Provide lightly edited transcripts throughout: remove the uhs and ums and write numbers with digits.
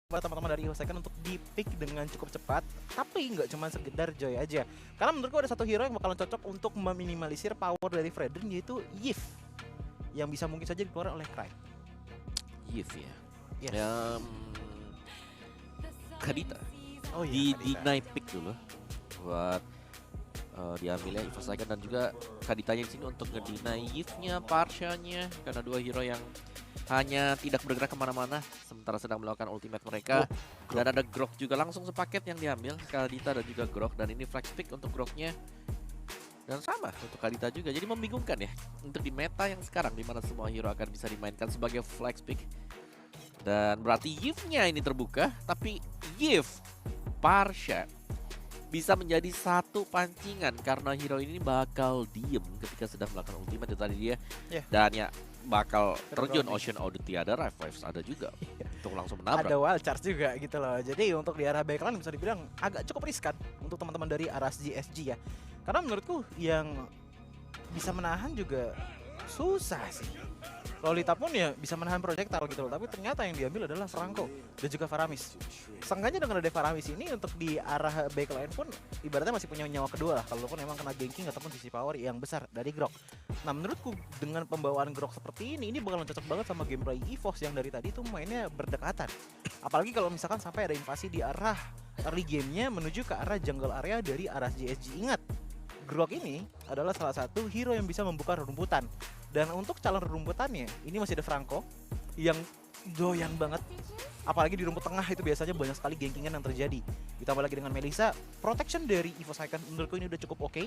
buat teman-teman dari Second untuk di pick dengan cukup cepat, tapi nggak cuma sekedar Joy aja. Karena menurutku ada satu hero yang bakalan cocok untuk meminimalisir power dari Fredrin, yaitu Yif, yang bisa mungkin saja dikeluarkan oleh Cry. Yif ya. Yes. Kadita. Oh iya, Di Kadita. deny pick dulu buat diambilnya Evo Second dan juga Kaditanya di sini untuk ngedeny Yif-nya, Parsha-nya, karena dua hero yang hanya tidak bergerak kemana-mana sementara sedang melakukan ultimate mereka. Dan ada Grok juga langsung sepaket yang diambil, Kadita dan juga Grok, dan ini flex pick untuk Groknya. Dan sama untuk Kadita juga, jadi membingungkan ya untuk di meta yang sekarang dimana semua hero akan bisa dimainkan sebagai flex pick. Dan berarti Yif-nya ini terbuka, tapi Yif, Parsha bisa menjadi satu pancingan karena hero ini bakal diem ketika sedang melakukan ultimate itu tadi dia. Dan ya bakal terjun Ocean Oddity, ada Revives ada juga untuk langsung menabrak. Ada wild charge juga gitu loh. Jadi untuk di arah backline bisa dibilang agak cukup riskan untuk teman-teman dari arah GSG ya. Karena menurutku yang bisa menahan juga susah sih. Lolita pun ya bisa menahan projectile gitu loh, tapi ternyata yang diambil adalah Franco dan juga Faramis. Seenggaknya dengan ada Faramis ini untuk di arah backline pun ibaratnya masih punya nyawa kedua lah, kalaupun emang kena ganking ataupun sisi power yang besar dari Grok. Nah menurutku dengan pembawaan Grok seperti ini bakalan cocok banget sama gameplay EVOS yang dari tadi tuh mainnya berdekatan. Apalagi kalau misalkan sampai ada invasi di arah early gamenya menuju ke arah jungle area dari arah GSG. Ingat, Grok ini adalah salah satu hero yang bisa membuka rumputan. Dan untuk calon rumputannya, ini masih ada Franco yang doyan banget. Apalagi di rumput tengah itu biasanya banyak sekali gankingan yang terjadi. Ditambah lagi dengan Melissa, protection dari Evo Second menurutku ini udah cukup oke.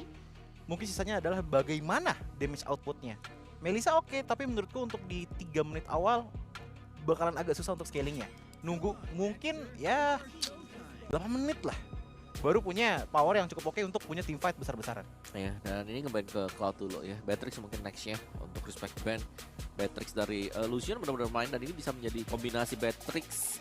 Mungkin sisanya adalah bagaimana damage outputnya. Melissa oke, tapi menurutku untuk di 3 menit awal bakalan agak susah untuk scalingnya. Nunggu mungkin ya 8 menit lah baru punya power yang cukup oke untuk punya team fight besar-besaran. Ya, dan ini ngeban ke Cloud dulu ya. Batrix mungkin nextnya untuk respect ban. Batrix dari Lucian benar-benar main dan ini bisa menjadi kombinasi Batrix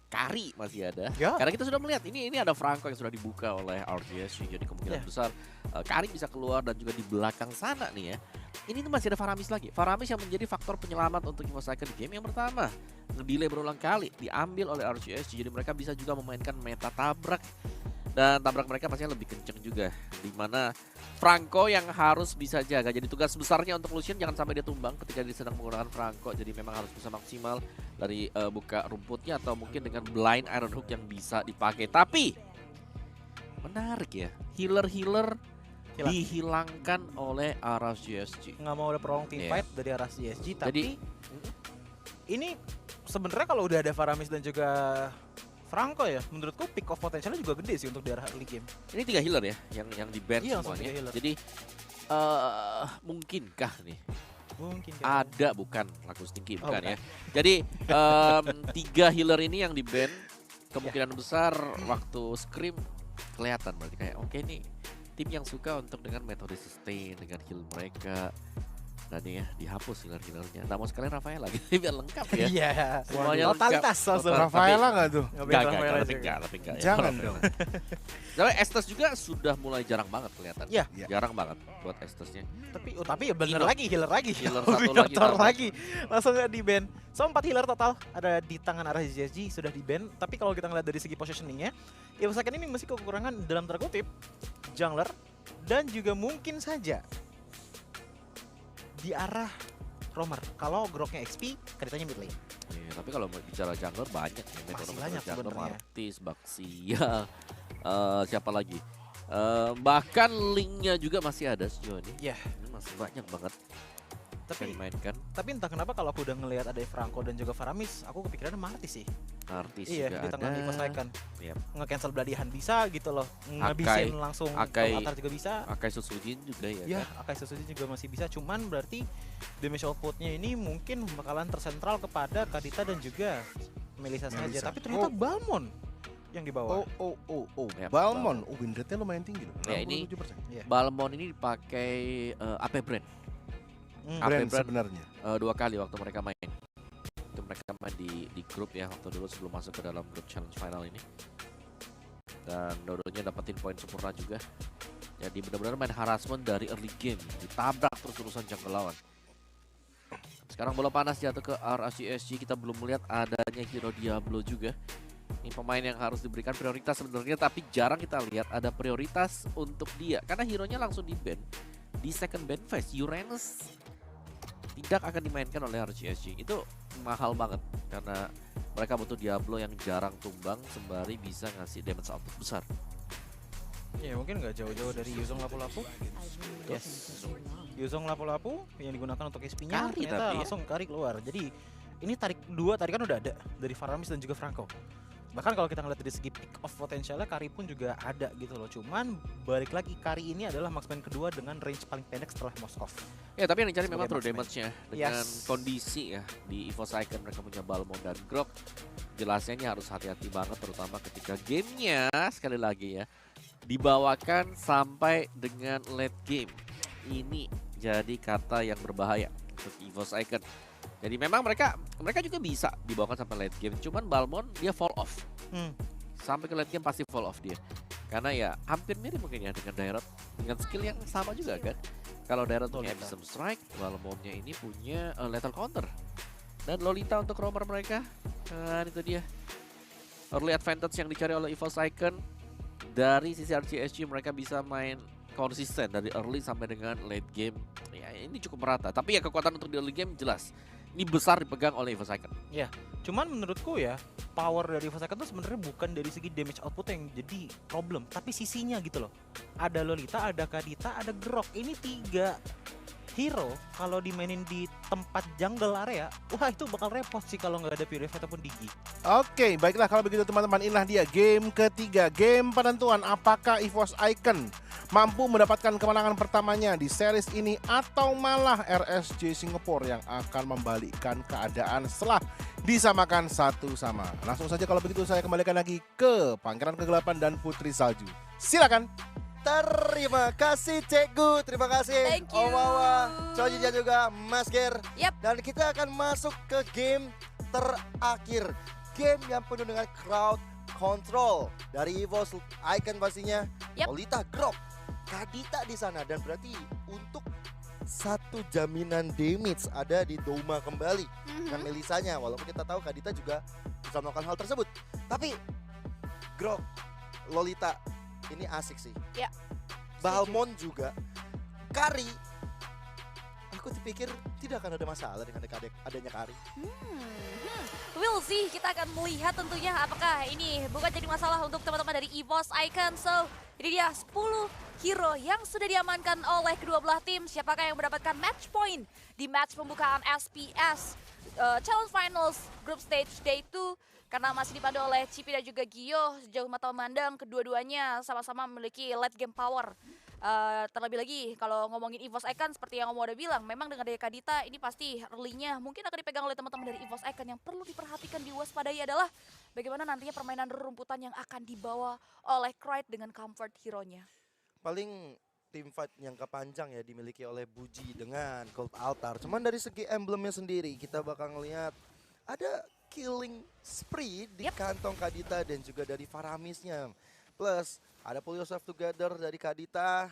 Kari masih ada. Ya. Karena kita sudah melihat ini ada Franco yang sudah dibuka oleh RGS, jadi kemungkinan besar Kari bisa keluar dan juga di belakang sana nih ya. Ini tuh masih ada Faramis lagi. Faramis yang menjadi faktor penyelamat untuk Evo Second di game yang pertama. Ngedelay berulang kali diambil oleh RGS, jadi mereka bisa juga memainkan meta tabrak. Dan tabrak mereka pastinya lebih kenceng juga, dimana Franco yang harus bisa jaga. Jadi tugas besarnya untuk Lucian jangan sampai dia tumbang ketika dia sedang menggunakan Franco. Jadi memang harus bisa maksimal dari buka rumputnya atau mungkin dengan blind Iron Hook yang bisa dipakai. Tapi menarik ya, healer dihilangkan oleh Aras GSG. Nggak mau ada prolong team fight dari arah GSG, tapi Jadi, ini sebenarnya kalau udah ada Faramis dan juga Franco ya, menurutku pick off potensialnya juga gede sih untuk di arah early game. ini 3 healer ya yang di ban Iya, langsung semuanya. 3 healer. Jadi mungkinkah nih Mungkin ada bukan laku stinky Oh, bukan bukan. ya. Jadi 3 healer ini yang di ban kemungkinan besar waktu scrim kelihatan berarti kayak oke nih tim yang suka untuk dengan metode sustain dengan heal mereka. Dan ya dihapus healer-healernya. Nah mau sekalian Rafaela gitu biar lengkap ya. Iya. Semuanya Totalitas langsung. Total. Rafaela nggak tuh? Enggak, Rafaela tapi juga. enggak ya. Jangan Rafaela. dong. Tapi Estes juga sudah mulai jarang banget kelihatan. Iya. Jarang banget buat Estesnya. Tapi ya bener Ino. lagi healer lagi. Healer satu lagi Dokter tambah. lagi. Langsung nggak di ban. So 4 healer total ada di tangan arah GSG sudah di ban. Tapi kalau kita ngeliat dari segi positioningnya, Evo Second ini masih kekurangan dalam tanda kutip jungler dan juga mungkin saja di arah roamer. Kalau Groknya XP, Kaditanya mid lane. Iya, tapi kalau mau bicara jungler banyak ya. Masih Memang banyak jungler sebenarnya. Martis, Baxia, siapa lagi? Bahkan linknya juga masih ada sejauh ini. Iya. Ini masih banyak banget yang Tapi dimainkan. entah kenapa kalau aku udah ngelihat ada Franco dan juga Faramis, aku kepikiran Martis sih. Artis Iya, juga di tengah Evo ada. Second. Iya. Nge-cancel Bladihan bisa gitu loh. Ngabisin langsung Akai. Avatar juga bisa. Akai Susujin juga ya. Ya, kan? Akai Suzuki juga masih bisa. Cuman berarti damage outputnya ini mungkin bakalan tersentral kepada Kadita dan juga Melissa saja. Melissa. Tapi ternyata Oh. Balmon yang dibawa. Oh. Ya, Balmon. Oh, win rate-nya lumayan tinggi loh. Ya, ini 67%. Iya. Balmon ini dipakai AP Brand Hmm. Apa Brand brand? sebenarnya. 2 kali waktu mereka main. Itu mereka main di grup ya waktu dulu sebelum masuk ke dalam grup challenge final ini. Dan dua-duanya dapetin poin sempurna juga. Jadi benar-benar main harassment dari early game, ditabrak terus urusan jungle lawan. Sekarang bola panas jatuh ke RSGSG. Kita belum melihat adanya hero Diablo juga. Ini pemain yang harus diberikan prioritas sebenarnya, tapi jarang kita lihat ada prioritas untuk dia karena hero-nya langsung di-ban di second ban phase. Uranus tidak akan dimainkan oleh RSGSG. Itu mahal banget karena mereka butuh Diablo yang jarang tumbang sembari bisa ngasih damage output besar. Ya mungkin nggak jauh-jauh dari Yuzong Lapu-Lapu. Yes. Yuzong Lapu-Lapu yang digunakan untuk SP-nya Kari ternyata tapi ya. langsung kari keluar. Jadi ini tarikan udah ada dari Faramis dan juga Franco. Bahkan kalau kita ngeliat dari segi pick off potensialnya, Kari pun juga ada gitu loh. Cuman balik lagi, Kari ini adalah marksman kedua dengan range paling pendek setelah Moskov. Ya tapi yang dicari Sebagai memang true marksman. damage-nya dengan Yes. kondisi ya di EVOS Icon mereka punya Balmond dan Grok. Jelasnya ini harus hati-hati banget terutama ketika gamenya sekali lagi ya dibawakan sampai dengan late game. Ini jadi kata yang berbahaya untuk EVOS Icon. Jadi memang mereka juga bisa dibawakan sampai late game. Cuman Balmond dia fall off. Sampai ke late game pasti fall off dia. Karena ya hampir mirip mungkin ya dengan Dairot. Dengan skill yang sama juga kan. Kalau Dairot punya Abysm Strike, Balmondnya ini punya Lethal Counter. Dan Lolita untuk roamer mereka. Dan itu dia. Early advantage yang dicari oleh EVOS Icon. Dari sisi RCSG mereka bisa main konsisten dari early sampai dengan late game. Ya ini cukup merata. Tapi ya kekuatan untuk di early game jelas. Ini besar dipegang oleh EVOS Icon. Cuman menurutku ya, power dari EVOS Icon itu sebenarnya bukan dari segi damage output yang jadi problem, tapi sisinya gitu loh. Ada Lolita, ada Kadita, ada Grok. Ini 3 hero kalau dimainin di tempat jungle area, wah itu bakal repot sih kalau nggak ada Purify ataupun Digi. Oke, baiklah kalau begitu teman-teman, inilah dia game ketiga, game penentuan apakah EVOS Icon mampu mendapatkan kemenangan pertamanya di series ini atau malah RSG Singapore yang akan membalikkan keadaan setelah disamakan 1-1. Langsung saja kalau begitu saya kembalikan lagi ke Pangeran Kegelapan dan Putri Salju. Silakan. Terima kasih Cekgu, terima kasih Thank you. Om Wawa, Coji dan juga Mas Ger. Yap. Dan kita akan masuk ke game terakhir, game yang penuh dengan crowd control dari EVOS Icon pastinya. Yap. Lolita, Grok, Kadita di sana, dan berarti untuk satu jaminan damage ada di Douma kembali dengan Melisanya. Walaupun kita tahu Kadita juga bisa melakukan hal tersebut, tapi Grok, Lolita ini asik sih. Ya. Balmond juga, Kari. Aku pikir tidak akan ada masalah dengan adanya Kari. We'll see, kita akan melihat tentunya apakah ini bukan jadi masalah untuk teman-teman dari EVOS Icon. So, ini dia 10 hero yang sudah diamankan oleh kedua belah tim. Siapakah yang mendapatkan match point di match pembukaan SPS Challenge Finals Group Stage Day 2. Karena masih dipandu oleh Cipi dan juga Gio, sejauh mata memandang kedua-duanya sama-sama memiliki late game power. Terlebih lagi kalau ngomongin EVOS Icon seperti yang Om udah bilang, memang dengan daya Kadita ini pasti early-nya mungkin akan dipegang oleh teman-teman dari EVOS Icon. Yang perlu diperhatikan diwaspadai adalah bagaimana nantinya permainan rumputan yang akan dibawa oleh Krite dengan comfort hero-nya. Paling tim fight yang kepanjang ya dimiliki oleh Buji dengan Cold Altar. Cuman dari segi emblemnya sendiri kita bakal ngelihat ada killing spree di kantong Kadita dan juga dari Faramisnya. Plus ada Pull Yourself Together dari Kadita.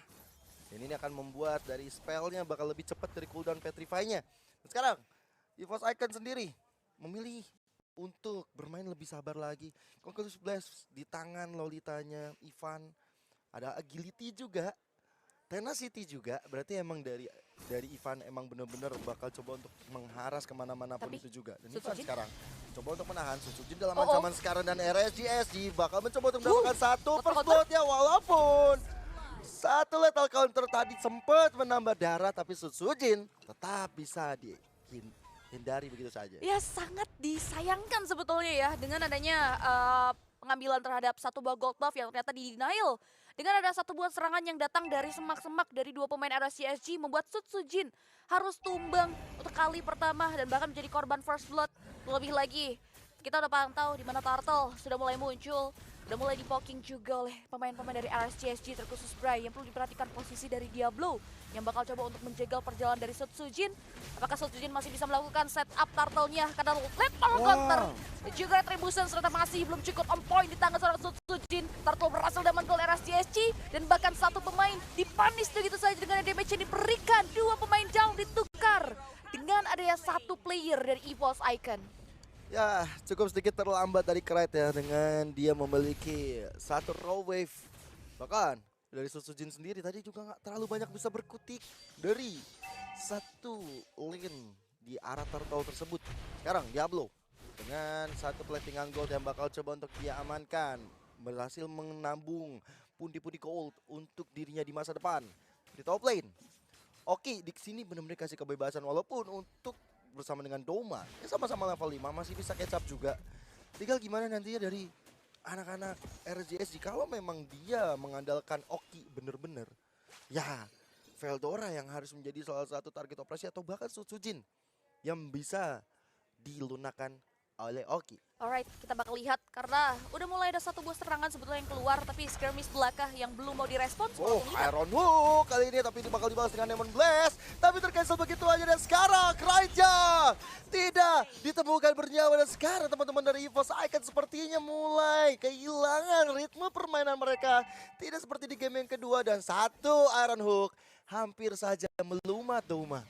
Dan ini akan membuat dari spellnya bakal lebih cepat dari cooldown Petrify-nya. Dan sekarang EVOS Icon sendiri memilih untuk bermain lebih sabar lagi. Conclusive Blast di tangan Lolitanya, Ivan. Ada agility juga, tenacity juga. Berarti emang dari Ivan emang bener-bener bakal coba untuk mengharas kemana-mana pun Tapi, itu juga. Dan Sutsujin? Ivan sekarang coba untuk menahan Sutsujin dalam Oh, ancaman sekarang, dan RSGSG bakal mencoba untuk mendapatkan satu Lethal first blood ya, walaupun satu lethal counter tadi sempat menambah darah, tapi Sutsujin tetap bisa dihindari begitu saja. Ya sangat disayangkan sebetulnya ya dengan adanya pengambilan terhadap satu buah gold buff yang ternyata di denial. Dengan ada satu buah serangan yang datang dari semak-semak dari dua pemain RSCSG membuat Sutsujin harus tumbang untuk kali pertama dan bahkan menjadi korban first blood. Lebih lagi, kita udah pantau di mana Turtle sudah mulai muncul. Udah mulai dipoking juga oleh pemain-pemain dari RSCSG, terkhusus Bray. Yang perlu diperhatikan posisi dari Diablo yang bakal coba untuk menjegal perjalanan dari Sutsujin. Apakah Sutsujin masih bisa melakukan setup Turtle-nya karena lethal counter dan juga retribution ternyata masih belum cukup on point di tangan seorang Sutsujin. Turtle berhasil menggol RSCSG dan bahkan satu pemain dipunish begitu saja dengan damage yang diberikan. Dua pemain down ditukar dengan adanya satu player dari EVOS Icon. Ya, cukup sedikit terlambat dari Krait ya dengan dia memiliki satu raw wave. Bahkan dari Susujin sendiri tadi juga nggak terlalu banyak bisa berkutik dari satu lane di arah turtle tersebut. Sekarang Diablo dengan satu platingan gold yang bakal coba untuk dia amankan. Berhasil menambung pundi-pundi gold untuk dirinya di masa depan. Di top lane, Oki di sini benar-benar kasih kebebasan walaupun untuk bersama dengan Doma ya sama-sama level 5 masih bisa catch up juga. Tinggal gimana nantinya dari anak-anak RSGSG kalau memang dia mengandalkan Oki bener-bener. Ya, Veldora yang harus menjadi salah satu target operasi atau bahkan Susujin yang bisa dilunakan oleh Oki. Alright, kita bakal lihat karena udah mulai ada satu buah serangan sebetulnya yang keluar, tapi skirmish belakang yang belum mau direspons. Oh, Iron Hook kali ini tapi bakal dibalas dengan Demon Blast, tapi tercancel begitu aja dan sekarang Kraija tidak ditemukan bernyawa dan sekarang teman-teman dari EVOS Icon sepertinya mulai kehilangan ritme permainan mereka. Tidak seperti di game yang kedua dan satu Iron Hook hampir saja melumat Doma.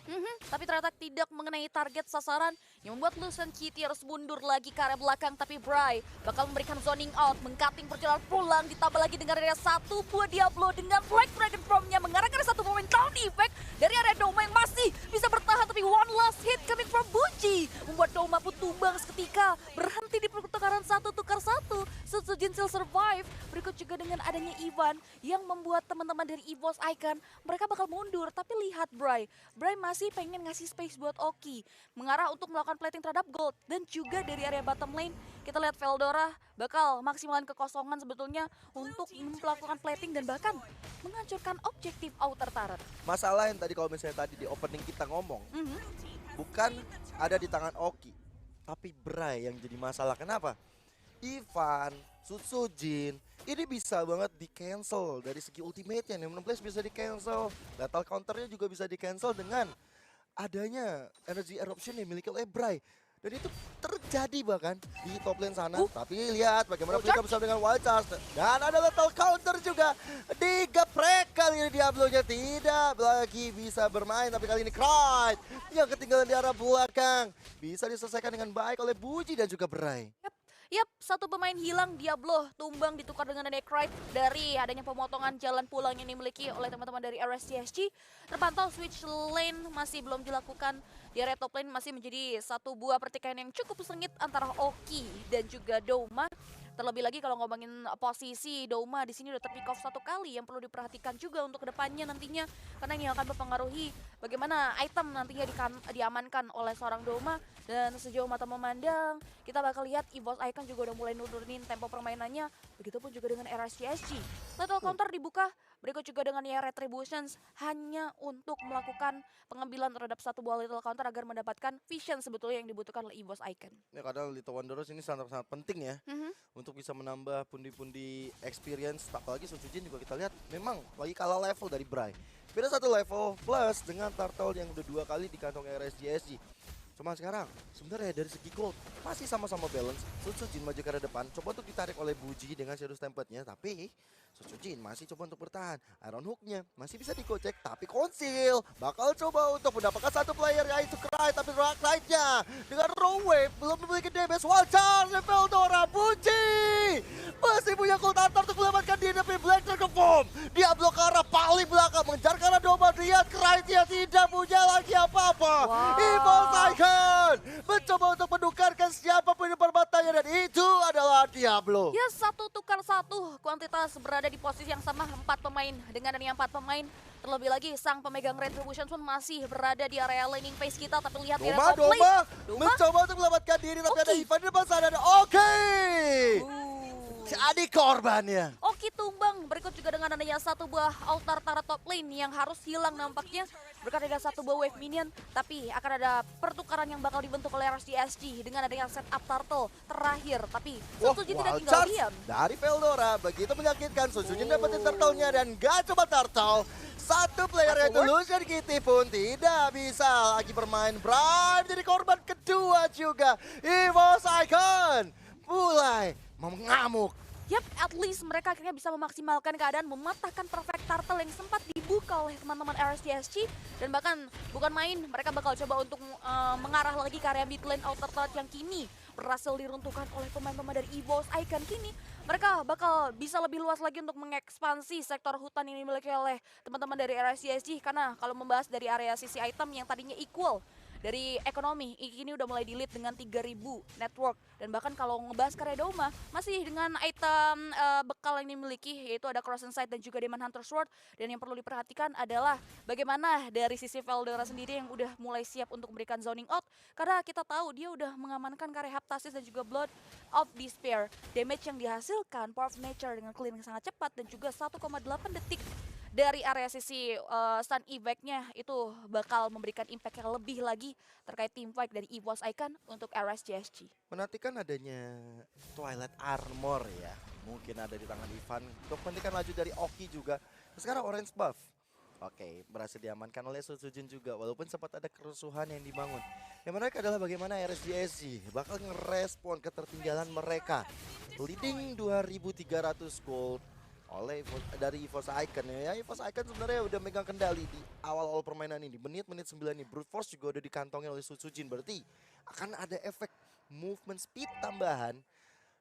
Tapi ternyata tidak mengenai target sasaran yang membuat Lucian Kitty harus mundur lagi ke area belakang. Tapi Bray bakal memberikan zoning out, mengcutting perjalanan pulang, ditambah lagi dengan area satu buah Diablo dengan Black Dragon From-nya mengarahkan satu momen down effect dari area Doma yang masih bisa bertahan. Tapi one last hit coming from Buji membuat Doma pun tumbang seketika, berhenti di pertukaran 1 tukar 1. Susujin still survive. Berikut juga dengan adanya Ivan yang membuat teman-teman dari EVOS Icon mereka bakal mundur. Tapi lihat Bray masih pengen ngasih space buat Oki mengarah untuk melakukan plating terhadap gold. Dan juga dari area bottom lane kita lihat Veldora bakal maksimalkan kekosongan sebetulnya untuk melakukan plating dan bahkan menghancurkan objektif outer turret. Masalah yang tadi kalau misalnya tadi di opening kita ngomong bukan ada di tangan Oki tapi Bray yang jadi masalah. Kenapa? Ivan, Susujin ini bisa banget di cancel dari segi ultimate-nya. Demon Blast bisa di cancel, lethal counternya juga bisa di cancel dengan adanya energy eruption yang dimiliki oleh Bray. Dan itu terjadi bahkan di top lane sana. Tapi lihat bagaimana mereka bersama dengan Wild Charge. Dan ada lethal counter juga. Digeprek kali ini Diablo-nya tidak lagi bisa bermain. Tapi kali ini Kraid yang ketinggalan di arah belakang. Bisa diselesaikan dengan baik oleh Buji dan juga Bray. Yap, satu pemain hilang, Diablo tumbang ditukar dengan Necrite dari adanya pemotongan jalan pulang yang dimiliki oleh teman-teman dari RSGSG. Terpantau switch lane masih belum dilakukan. Di area top lane masih menjadi satu buah pertikaian yang cukup sengit antara Oki dan juga Doma. Terlebih lagi kalau ngomongin posisi Doma di sini udah terpick off satu kali yang perlu diperhatikan juga untuk kedepannya nantinya, karena ini akan mempengaruhi bagaimana item nantinya diamankan oleh seorang Doma. Dan sejauh mata memandang kita bakal lihat EVOS Icon juga udah mulai nurunin tempo permainannya, begitupun juga dengan RSGSG. Lethal counter dibuka, berikut juga dengan ya Retributions hanya untuk melakukan pengambilan terhadap satu buah lethal counter agar mendapatkan vision sebetulnya yang dibutuhkan oleh EVOS Icon. Ya kadang Little Wanderers ini sangat-sangat penting ya untuk bisa menambah pundi-pundi experience. Apalagi Susujin juga kita lihat memang lagi kalah level dari Bray. Beda satu level plus dengan Turtle yang udah 2 kali di kantong RSGSG. Cuma sekarang sebenarnya dari segi gold masih sama-sama balance. Susujin maju ke arah depan, coba untuk ditarik oleh Buji dengan Shadow Stampede-nya, tapi Susujin masih coba untuk bertahan. Iron Hook-nya masih bisa dikocek, tapi Conceal bakal coba untuk mendapatkan satu player yaitu Kraid, tapi Kraid-nya dengan Raw Wave belum memiliki damage. Wild Charge Veldora, Buji masih punya Cold Hunter untuk melamatkan diri, tapi Black Dragon Form Diablo ke arah paling belakang mengejar ke arah Doma. Lihat Kraid-nya tidak punya lagi apa-apa. EVOS Icon mencoba untuk menukarkan siapapun di perbatanya dan itu adalah Diablo. Ya, 1 tukar 1, kuantitas berada di posisi yang sama 4 pemain. Dengan adanya 4 pemain, terlebih lagi sang pemegang Retribution pun masih berada di area laning phase kita. Tapi lihat di area top lane, Doma mencoba untuk menyelamatkan diri, tapi ada Ivan di depan sana. Ada jadi korbannya. Oki tumbang, berikut juga dengan adanya satu buah altar turret top lane yang harus hilang nampaknya. Berkat ada satu buah wave minion, tapi akan ada pertukaran yang bakal dibentuk oleh RSGSG dengan adanya setup turtle terakhir. Tapi Susujin tidak tinggal diam. Dari Veldora, begitu menyakitkan. Susujin dapetin turtle-nya dan gak cuma turtle. Satu player yaitu Lucian Kitty pun tidak bisa lagi bermain. Bray jadi korban kedua juga. EVOS Icon mulai mengamuk Yap, at least mereka akhirnya bisa memaksimalkan keadaan, mematahkan perfect turtle yang sempat dibuka oleh teman-teman RSGSG. Dan bahkan bukan main, mereka bakal coba untuk mengarah lagi ke area mid lane outer turret yang kini berhasil diruntuhkan oleh pemain-pemain dari EVOS Icon. Kini mereka bakal bisa lebih luas lagi untuk mengekspansi sektor hutan yang dimiliki oleh teman-teman dari RSGSG. Karena kalau membahas dari area sisi item yang tadinya equal dari ekonomi, ini udah mulai di-lead dengan 3.000 network. Dan bahkan kalau ngebahas karya Doma, masih dengan item bekal yang dimiliki, yaitu ada Cross Insight dan juga Demon Hunter Sword. Dan yang perlu diperhatikan adalah bagaimana dari sisi Veldora sendiri yang udah mulai siap untuk memberikan zoning out. Karena kita tahu dia udah mengamankan karya Heptasis dan juga Blood of Despair. Damage yang dihasilkan, Power of Nature dengan clean yang sangat cepat dan juga 1,8 detik dari area sisi stun evac-nya itu bakal memberikan impact yang lebih lagi terkait teamfight dari EVOS Icon untuk RSGSG. Menantikan adanya Twilight Armor ya, mungkin ada di tangan Ivan. Untuk menantikan laju dari Oki juga. Sekarang Orange Buff. Oke, berhasil diamankan oleh Sujin juga, walaupun sempat ada kerusuhan yang dibangun. Yang menarik adalah bagaimana RSGSG bakal ngerespon ketertinggalan mereka. Leading 2.300 gold oleh dari EVOS Icon ya. EVOS Icon sebenarnya udah megang kendali di awal-awal permainan ini. Menit-menit 9 ini Brute Force juga udah dikantongin oleh Sujin. Berarti akan ada efek movement speed tambahan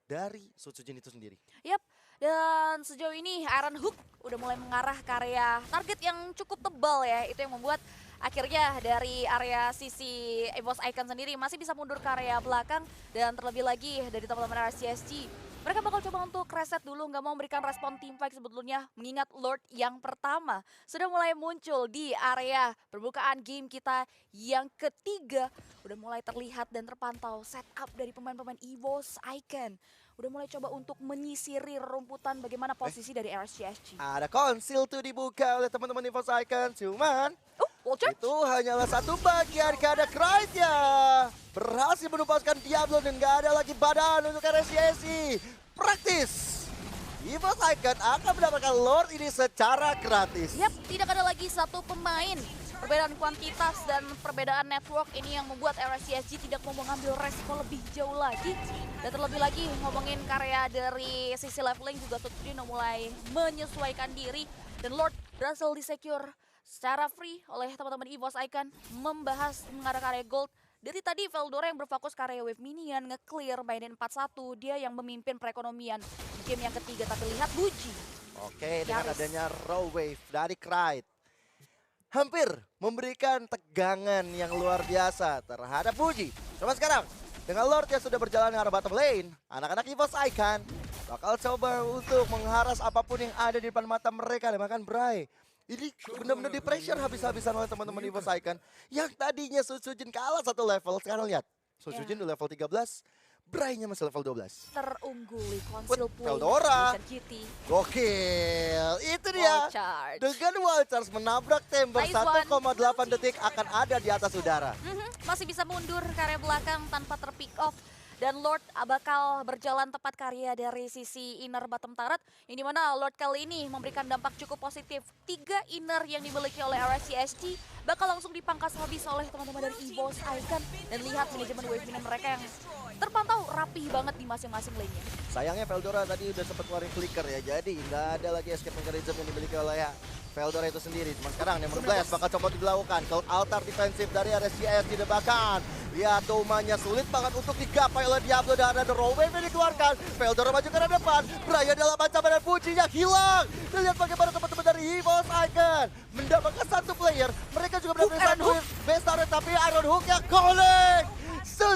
dari Sujin itu sendiri. Yap, dan sejauh ini Iron Hook udah mulai mengarah ke area target yang cukup tebal ya. Itu yang membuat akhirnya dari area sisi EVOS Icon sendiri masih bisa mundur ke area belakang. Dan terlebih lagi dari teman-teman RSGSG, mereka bakal coba untuk reset dulu, nggak mau memberikan respon teamfight sebetulnya. Mengingat Lord yang pertama sudah mulai muncul di area permukaan game kita yang ketiga. Udah mulai terlihat dan terpantau setup dari pemain-pemain EVOS Icon. Udah mulai coba untuk menyisiri rumputan bagaimana posisi dari RSGSG. Ada konsil tuh dibuka oleh teman-teman EVOS Icon, cuman Wall charge? itu hanyalah satu bagian kada Krite-nya. Berhasil menumpaskan Diablo dan gak ada lagi badan untuk RSGSG. Praktis. EVOS Icon akan mendapatkan Lord ini secara gratis. Yap, tidak ada lagi satu pemain. Perbedaan kuantitas dan perbedaan network ini yang membuat RSGSG tidak mau mengambil resiko lebih jauh lagi. Dan terlebih lagi ngomongin karya dari sisi leveling juga Sujin mulai menyesuaikan diri. Dan Lord berhasil di-secure secara free oleh teman-teman EVOS Icon. Membahas mengarah karya gold. Dari tadi Veldora yang berfokus karya wave minion, nge-clear, mainin 4-1. Dia yang memimpin perekonomian di game yang ketiga. Tapi lihat Buji. Oke, dengan Nyaris. adanya raw wave dari Krite, hampir memberikan tegangan yang luar biasa terhadap Buji. Coba sekarang, dengan Lord yang sudah berjalan ke arah bottom lane, anak-anak EVOS Icon bakal coba untuk mengharas apapun yang ada di depan mata mereka. Dan bahkan Bray, ini benar-benar di pressure habis-habisan oleh teman-teman EVOS Icon. Yang tadinya Sujin kalah satu level, sekarang lihat. Sujin udah level 13, Bray-nya masih level 12. Terungguli Conceal Play Veldora. Vision Kitty. Gokil, itu dia. Wall charge. Dengan Wall Charge menabrak Timber Nice one. 1,8 detik akan ada di atas udara. Masih bisa mundur ke area belakang tanpa terpick off. Dan Lord bakal berjalan tepat karya dari sisi inner bottom turret. Yang dimana Lord kali ini memberikan dampak cukup positif. 3 inner yang dimiliki oleh RSGSG bakal langsung dipangkas habis oleh teman-teman dari EVOS Icon. Dan lihat manajemen wave minion mereka yang terpantau rapih banget di masing-masing lane-nya. Sayangnya Veldora tadi udah sempat keluarin flicker ya. Jadi nggak ada lagi escape mechanism yang dimiliki oleh Veldora itu sendiri. Cuma sekarang Demon Blast bakal coba dilakukan. Cloud Altar defensif dari RSGSG didebakan. Lihat domanya sulit banget untuk digapai oleh Diablo dan ada raw wave yang dikeluarkan. Veldora maju ke arah depan. Brian dalam ancaman dan Pujinya hilang. Dan lihat bagaimana teman-teman dari EVOS Icon mendapatkan satu player. Mereka juga mendapatkan satu base turret, tapi Iron Hook-nya collect.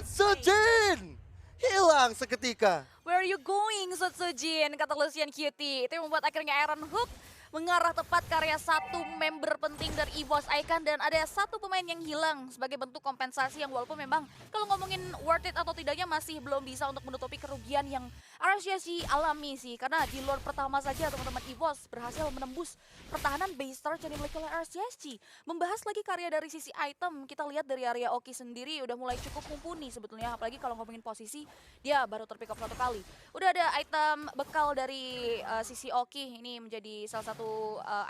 Sujin hilang seketika. Where are you going, Sujin? Kata Lucian Cutie. Itu yang membuat akhirnya Iron Hook mengarah tepat karya satu member penting dari EVOS Icon. Dan ada satu pemain yang hilang sebagai bentuk kompensasi yang walaupun memang kalau ngomongin worth it atau tidaknya masih belum bisa untuk menutupi kerugian yang RSGSG alami sih. Karena di Lord pertama saja teman-teman EVOS berhasil menembus pertahanan base start yang dimiliki oleh RSGSG. Membahas lagi karya dari sisi item, kita lihat dari area Oki sendiri udah mulai cukup mumpuni sebetulnya. Apalagi kalau ngomongin posisi, dia baru terpick up 1 kali. Udah ada item bekal dari sisi Oki, ini menjadi salah satu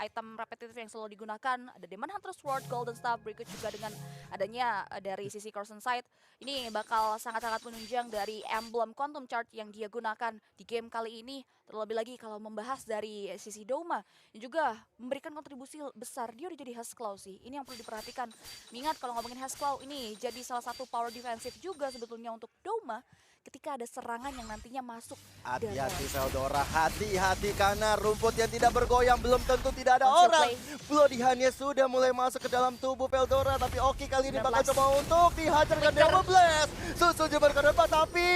item repetitif yang selalu digunakan. Ada Demon Hunter Sword, Golden Staff, berikut juga dengan adanya dari sisi Cross Insight. Ini bakal sangat-sangat menunjang dari emblem Quantum Charge yang dia gunakan digunakan di game kali ini. Terlebih lagi kalau membahas dari sisi Doma yang juga memberikan kontribusi besar, dia udah jadi Husklaw sih. Ini yang perlu diperhatikan. Mengingat kalau ngomongin Husklaw ini jadi salah satu power defensif juga sebetulnya untuk Doma ketika ada serangan yang nantinya masuk. Hati-hati Veldora, hati-hati karena rumput yang tidak bergoyang belum tentu tidak ada Langsung orang. play. Bloodihannya sudah mulai masuk ke dalam tubuh Veldora, tapi Oki kali ini bakal 19. coba untuk dihajar dengan Double Blast. Susul jebar ke depan, tapi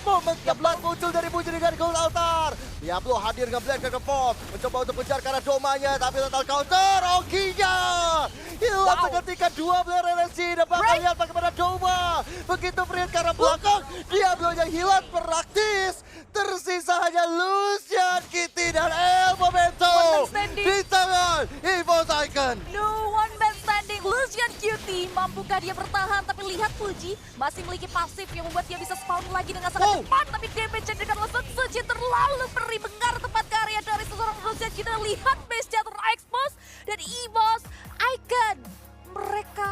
momen kebelat muncul dari Buji dengan Gold Altar. Diablo hadir dengan Black Dragon Form, mencoba untuk mengejar ke arah domanya, tapi total counter Okinya. Hilang seketika dua player LSG dan bakal lihat bagaimana Doma. Begitu Friend ke arah belakang, Diablo-nya hilang praktis. Tersisa hanya Lucian, Kitty, dan El Momento One man standing. di tangan EVOS Icon. No one man standing, Lucian Cutie. Mampukah dia bertahan? Tapi lihat Puji masih memiliki pasif yang membuat dia bisa spawn lagi dengan sangat cepat. Tapi damage yang diberikan oleh Sun Suci terlalu beri bengar tepat ke area dari seseorang Lucian. Kita lihat base-nya terekspos dan EVOS Icon. Mereka